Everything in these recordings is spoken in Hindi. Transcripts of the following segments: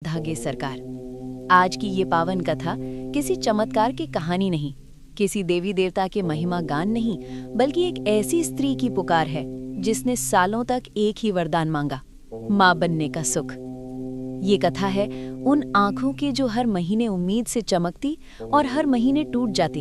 धागे सरकार। आज की ये पावन कथा किसी चमत्कार की कहानी नहीं, किसी देवी देवता के महिमा गान नहीं, बल्कि एक ऐसी स्त्री की पुकार है जिसने सालों तक एक ही वरदान मांगा, मां बनने का सुख। ये कथा है उन आंखों की जो हर महीने उम्मीद से चमकती और हर महीने टूट जाती।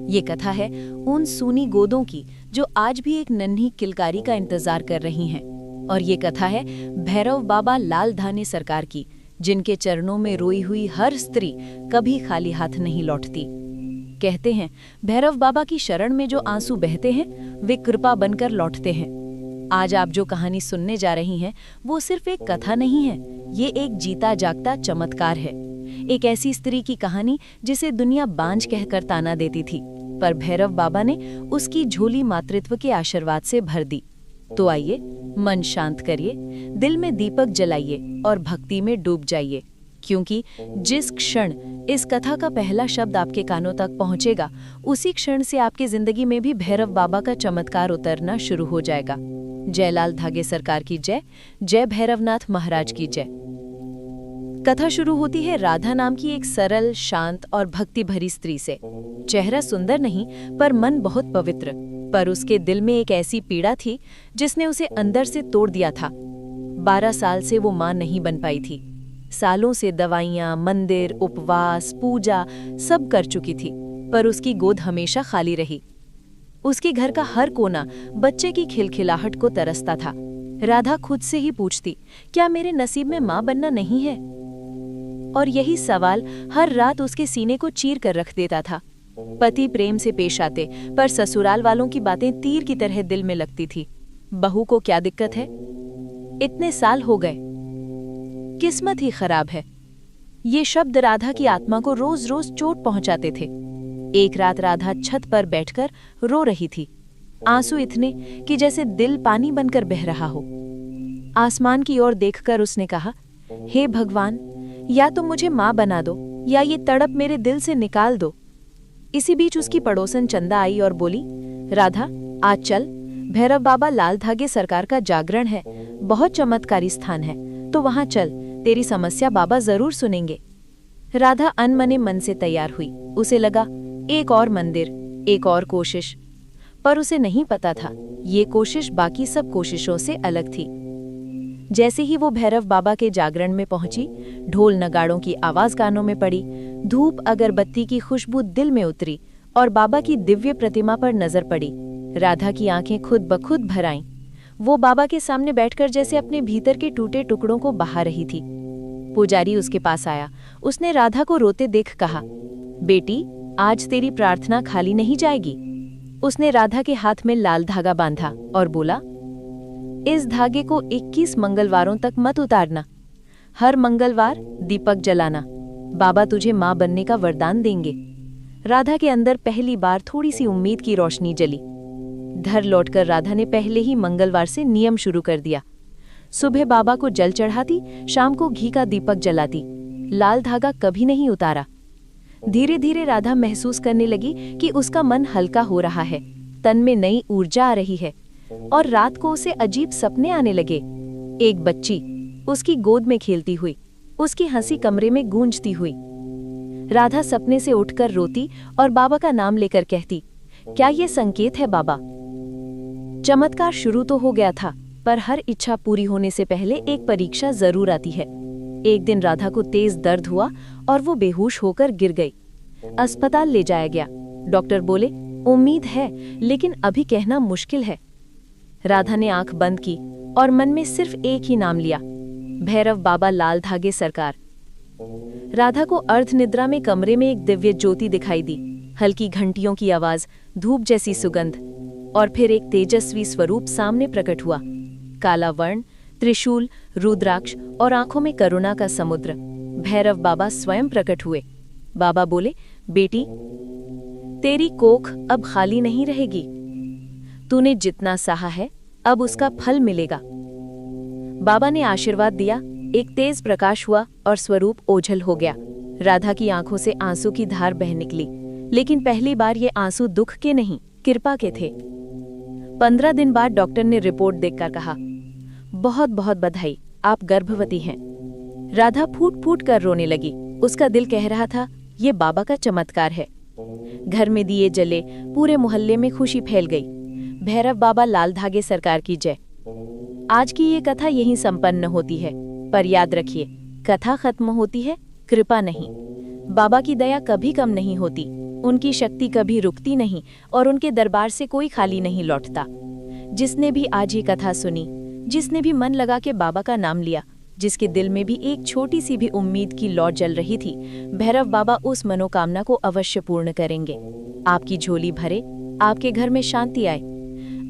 ये कथा है उन सूनी गोदों की जो आज भी एक नन्ही किलकारी का इंतजार कर रही हैं। और ये कथा है भैरव बाबा लाल धाने सरकार की, जिनके चरणों में रोई हुई हर स्त्री कभी खाली हाथ नहीं लौटती। कहते हैं भैरव बाबा की शरण में जो आंसू बहते हैं वे कृपा बनकर लौटते हैं। आज आप जो कहानी सुनने जा रही हैं वो सिर्फ एक कथा नहीं है, ये एक जीता जागता चमत्कार है। एक ऐसी स्त्री की कहानी जिसे दुनिया बांझ कहकर ताना देती थी, पर भैरव बाबा ने उसकी झोली मातृत्व के आशीर्वाद से भर दी। तो आइए, मन शांत करिए, दिल में दीपक जलाइए और भक्ति में डूब जाइए, क्योंकि जिस क्षण इस कथा का पहला शब्द आपके कानों तक पहुंचेगा, उसी क्षण से आपकी जिंदगी में भी भैरव बाबा का चमत्कार उतरना शुरू हो जाएगा। जय लाल धागे सरकार की जय, जय भैरवनाथ महाराज की जय। कथा शुरू होती है राधा नाम की एक सरल, शांत और भक्ति भरी स्त्री से। चेहरा सुंदर नहीं, पर मन बहुत पवित्र। पर उसके दिल में एक ऐसी पीड़ा थी जिसने उसे अंदर से तोड़ दिया था। 12 साल से वो मां नहीं बन पाई थी। सालों से दवाइयां, मंदिर, उपवास, पूजा सब कर चुकी थी, पर उसकी गोद हमेशा खाली रही। उसके घर का हर कोना बच्चे की खिलखिलाहट को तरसता था। राधा खुद से ही पूछती, क्या मेरे नसीब में मां बनना नहीं है? और यही सवाल हर रात उसके सीने को चीर कर रख देता था। पति प्रेम से पेश आते, पर ससुराल वालों की बातें तीर की तरह दिल में लगती थी। बहू को क्या दिक्कत है? इतने साल हो गए, किस्मत ही खराब है। ये शब्द राधा की आत्मा को रोज रोज चोट पहुंचाते थे। एक रात राधा छत पर बैठकर रो रही थी, आंसू इतने कि जैसे दिल पानी बनकर बह रहा हो। आसमान की ओर देखकर उसने कहा, हे भगवान, या तो मुझे मां बना दो या ये तड़प मेरे दिल से निकाल दो। इसी बीच उसकी पड़ोसन चंदा आई और बोली, राधा आज चल, भैरव बाबा लाल धागे सरकार का जागरण है, बहुत चमत्कारी स्थान है, तो वहां चल, तेरी समस्या बाबा जरूर सुनेंगे। राधा अनमने मन से तैयार हुई। उसे लगा एक और मंदिर, एक और कोशिश, पर उसे नहीं पता था ये कोशिश बाकी सब कोशिशों से अलग थी। जैसे ही वो भैरव बाबा के जागरण में पहुंची, ढोल नगाड़ों की आवाज कानों में पड़ी, धूप अगरबत्ती की खुशबू दिल में उतरी और बाबा की दिव्य प्रतिमा पर नजर पड़ी। राधा की आंखें खुद ब खुद भर आईं। वो बाबा के सामने बैठकर जैसे अपने भीतर के टूटे टुकड़ों को बहा रही थी। पुजारी उसके पास आया। उसने राधा को रोते देख कहा, बेटी, आज तेरी प्रार्थना खाली नहीं जाएगी। उसने राधा के हाथ में लाल धागा बांधा और बोला, इस धागे को 21 मंगलवारों तक मत उतारना। हर मंगलवार दीपक जलाना। बाबा तुझे मां बनने का वरदान देंगे। राधा के अंदर पहली बार थोड़ी सी उम्मीद की रोशनी जली। घर लौटकर राधा ने पहले ही मंगलवार से नियम शुरू कर दिया। सुबह बाबा को जल चढ़ाती, शाम को घी का दीपक जलाती। लाल धागा कभी नहीं उतारा। धीरे धीरे राधा महसूस करने लगी कि उसका मन हल्का हो रहा है, तन में नई ऊर्जा आ रही है, और रात को उसे अजीब सपने आने लगे। एक बच्ची उसकी गोद में खेलती हुई, उसकी हंसी कमरे में गूंजती हुई। राधा सपने से उठकर रोती और बाबा का नाम लेकर कहती, क्या ये संकेत है बाबा? चमत्कार शुरू तो हो गया था, पर हर इच्छा पूरी होने से पहले एक परीक्षा जरूर आती है। एक दिन राधा को तेज दर्द हुआ और वो बेहोश होकर गिर गई। अस्पताल ले जाया गया। डॉक्टर बोले, उम्मीद है, लेकिन अभी कहना मुश्किल है। राधा ने आंख बंद की और मन में सिर्फ एक ही नाम लिया, भैरव बाबा लाल धागे सरकार। राधा को अर्ध निद्रा में कमरे में एक दिव्य ज्योति दिखाई दी। हल्की घंटियों की आवाज, धूप जैसी सुगंध, और फिर एक तेजस्वी स्वरूप सामने प्रकट हुआ। काला वर्ण, त्रिशूल, रुद्राक्ष और आंखों में करुणा का समुद्र। भैरव बाबा स्वयं प्रकट हुए। बाबा बोले, बेटी, तेरी कोख अब खाली नहीं रहेगी। तूने जितना सहा है, अब उसका फल मिलेगा। बाबा ने आशीर्वाद दिया। एक तेज प्रकाश हुआ और स्वरूप ओझल हो गया। राधा की आंखों से आंसू की धार बह निकली, लेकिन पहली बार ये आंसू दुख के नहीं, कृपा के थे। 15 दिन बाद डॉक्टर ने रिपोर्ट देखकर कहा, बहुत बहुत बधाई, आप गर्भवती हैं। राधा फूट फूट कर रोने लगी। उसका दिल कह रहा था, ये बाबा का चमत्कार है। घर में दिए जले, पूरे मोहल्ले में खुशी फैल गई। भैरव बाबा लाल धागे सरकार की जय। आज की ये कथा यहीं संपन्न होती है, पर याद रखिए, कथा खत्म होती है, कृपा नहीं। बाबा की दया कभी कम नहीं होती, उनकी शक्ति कभी रुकती नहीं और उनके दरबार से कोई खाली नहीं लौटता। जिसने भी आज ये कथा सुनी, जिसने भी मन लगा के बाबा का नाम लिया, जिसके दिल में भी एक छोटी सी भी उम्मीद की लौ जल रही थी, भैरव बाबा उस मनोकामना को अवश्य पूर्ण करेंगे। आपकी झोली भरे, आपके घर में शांति आए,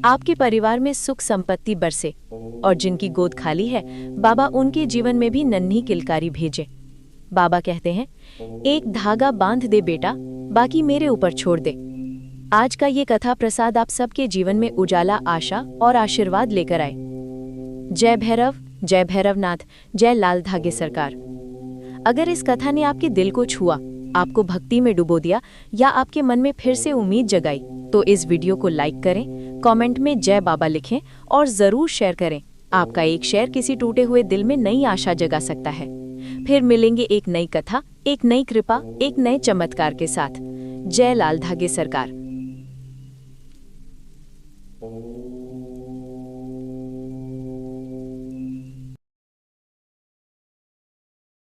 आपके परिवार में सुख संपत्ति बरसे, और जिनकी गोद खाली है, बाबा उनके जीवन में भी नन्ही किलकारी भेजे। बाबा कहते हैं, एक धागा बांध दे बेटा, बाकी मेरे ऊपर छोड़ दे। आज का ये कथा प्रसाद आप सबके जीवन में उजाला, आशा और आशीर्वाद लेकर आए। जय भैरव, जय भैरवनाथ, जय लाल धागे सरकार। अगर इस कथा ने आपके दिल को छुआ, आपको भक्ति में डुबो दिया या आपके मन में फिर से उम्मीद जगाई, तो इस वीडियो को लाइक करें, कमेंट में जय बाबा लिखें और जरूर शेयर करें। आपका एक शेयर किसी टूटे हुए दिल में नई आशा जगा सकता है। फिर मिलेंगे एक नई कथा, एक नई कृपा, एक नए चमत्कार के साथ। जय लाल धागे सरकार।